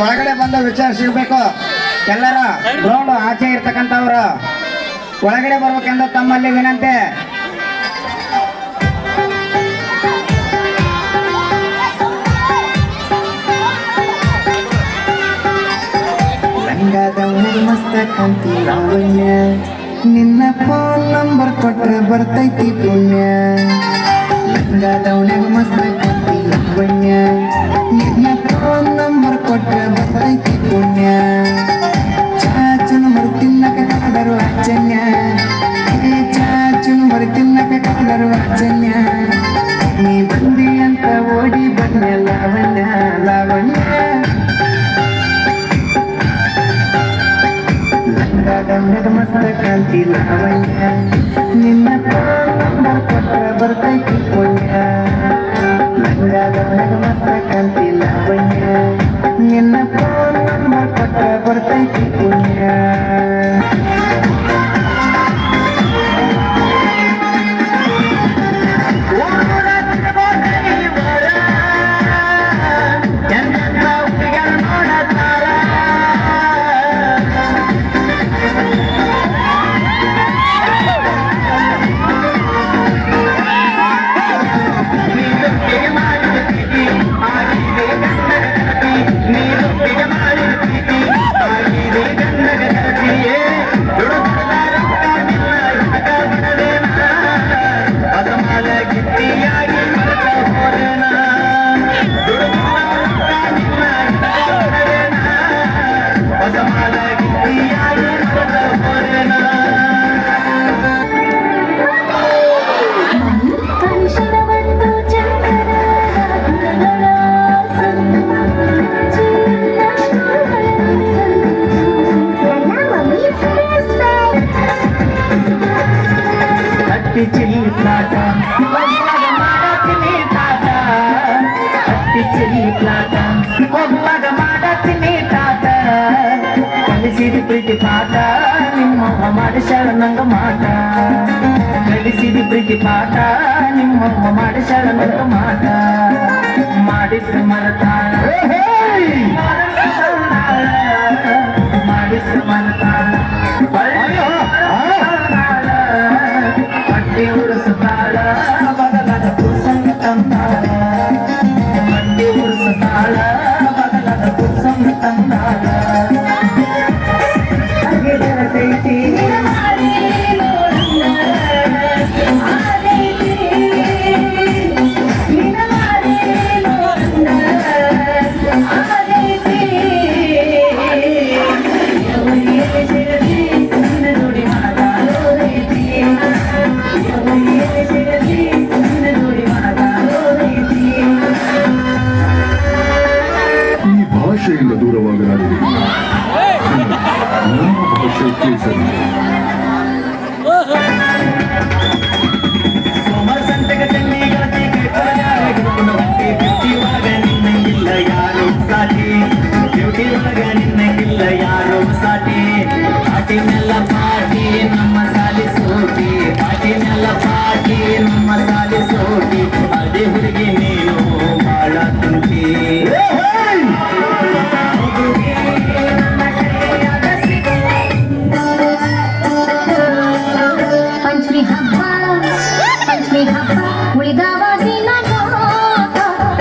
ಒಳಗಡೆ ಬಂದು ವಿಚಾರ ಸಿಗಬೇಕು. ಎಲ್ಲರ ಗ್ರೌಂಡ್ ಆಚೆ ಇರ್ತಕ್ಕಂಥವ್ರು ಒಳಗಡೆ ಬರ್ಬೇಕೆಂದು ತಮ್ಮಲ್ಲಿ ವಿನಂತಿ. ಲಂಗಾದವನಿಗೆ ಮಸ್ತ ಕಾಂತಿ ಲಾವಣ್ಯ, ನಿನ್ನ ಫೋನ್ ನಂಬರ್ ಕೊಟ್ರೆ ಬರ್ತೈತಿ ಪುಣ್ಯ. ಲಂಗಾದವನಿಗೆ ಮಸ್ತ ಕಾಂತಿ ಲಾವಣ್ಯ, ನಿನ್ನ ಫೋನ್ ನಂಬರ್ ಕೊಟ್ರೆ ಬರ್ತೈತಿ ಪುಣ್ಯ. ಚಾಚುನು ಮರು ತಿನ್ನಕ ಕಾದರು ಅಚ್ಚನ್ಯ, ಚಾಚುನು ಮರು ತಿನ್ನಕ ಕಾದರು ಅಚ್ಚನ್ಯ. ನೀ ಬಂದಿ ಅಂತ ಓಡಿ ಬನ್ಯ ಲಾವಣ್ಯ ಲಾವಣ್ಯ. ಲಂಗಾದವನಿಗೆ ಮಸ್ತ ಕಾಂತಿ ಲಾವಣ್ಯ, ನಿನ್ನ ಫೋನ್ ನಂಬರ್ ಕೊಟ್ರೆ ಬರ್ತೈತಿ ಪುಣ್ಯ. ಲಂಗಾದವನಿಗೆ ಮಸ್ತ ಕಾಂತಿ ಲಾವಣ್ಯ, ನಿನ್ನ ಫೋನ್ ನಂಬರ್ ಕೊಟ್ರೆ ಬರ್ತೈತಿ ಪುಣ್ಯ. ಕಲಿಸಿದ ಪ್ರೀತಿ ಪಾಠ ನಿಮ್ಮವ್ವ ಮಾಡಿಸ್ಯಾಳ ನಂಗ ಮಾಟ. ಕಲಿಸಿದ ಪ್ರೀತಿ ಪಾಠ ನಿಮ್ಮವ್ವ ಮಾಡಿಸ್ಯಾಳ ನಂಗ ಮಾಟ. ಮಾಡಿಸ್ರ ಮರತಾಳ ಮಾಡಿಸ್ರ ಮರತಾಳ ಪಟ್ಟಿ ಉಳಿಸುತ್ತಾಳ ಬದಲಾದ ಪುರುಷಂಗ ತಂದಾಳ. ಪಟ್ಟಿ ಉಳಿಸುತ್ತಾಳ ಬದಲಾದ ಪುರುಷಂಗ ತಂದಾಳ. ಭಾಷೆಯಿಂದ ದೂರವಾಗಲಾಗಿದೆ, ನಮ್ಮ ಭಾಷೆ ಕೇಸರಿ. ಸೋಮರ ಸಂತೆಗ ಚೆನ್ನಿ ಗೆಳತಿ ಬ್ಯೂಟಿ ಒಳಗ ನಿನ್ನಂಗಿಲ್ಲ ಯಾರು ಸಾಟಿ. ಬ್ಯೂಟಿ ಒಳಗ ನಿನ್ನಂಗಿಲ್ಲ ಯಾರು ಸಾಟಿ. ಪಾಟಿನೆಲ್ಲ ಪಾಟಿ ನಮ್ಮ ಸಾಲಿ ಸೋಟಿ, ಪಾಟಿನೆಲ್ಲ ಪಾಟಿ ನಮ್ಮ ಸಾಲಿ ಸೋಟಿ. ಅದೇ ಹುಡುಗಿ ನೀನು ಬಾಳ ತುಂಟಿ. ಉಳಿದವ ದಿನ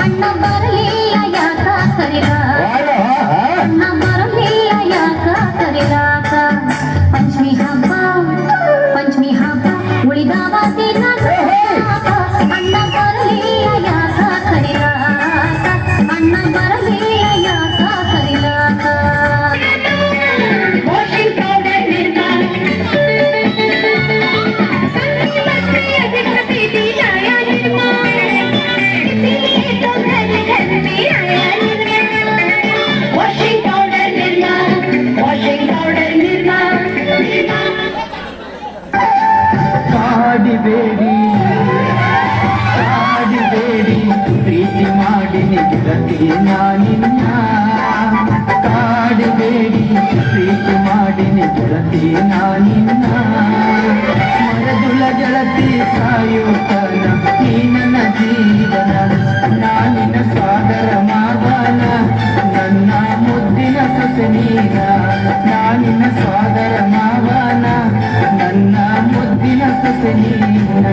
ಅಣ್ಣ ಬರಲಿಲ್ಲ ಯಾಕ ಕರಿಲಾಕ, ಅಣ್ಣ ಬರಲಿಲ್ಲ ಯಾಕ ಕರಿಲಾಕ. ಪಂಚಮಿ ಹಬ್ಬ ಉಳಿದವ ದಿನ ಅಣ್ಣ ಬರಲಿಲ್ಲ ಯಾಕ ಕರಿಲಾಕ, ಅಣ್ಣ ಬರಲಿಲ್ಲ ಯಾಕ ಕರಿಲಾಕ. ಕಾಡಿಬೇಡಿ ಪ್ರೀತಿ ಮಾಡಿ ಗೆಳತಿ ನಾನಿನ್ನ. ಕಾಡಬೇಡಿ ಪ್ರೀತಿ ಮಾಡಿ ಗೆಳತಿ ನಾನಿನ್ನ. ಮರದುಳ ಗೆಳತಿ ಸಾಯುತ್ತನ ನೀ ನನ್ನ ಜೀವನ, ನಾನಿನ ಸಾಗರ ಮಾದನ ನನ್ನ ಮುದ್ದ ನೀನ ನಾನಿನ ಸ್ವಾದರ ಮಾವನ ನನ್ನ ಮುದ್ದಿನ ಸೊಸೆ ನೀನ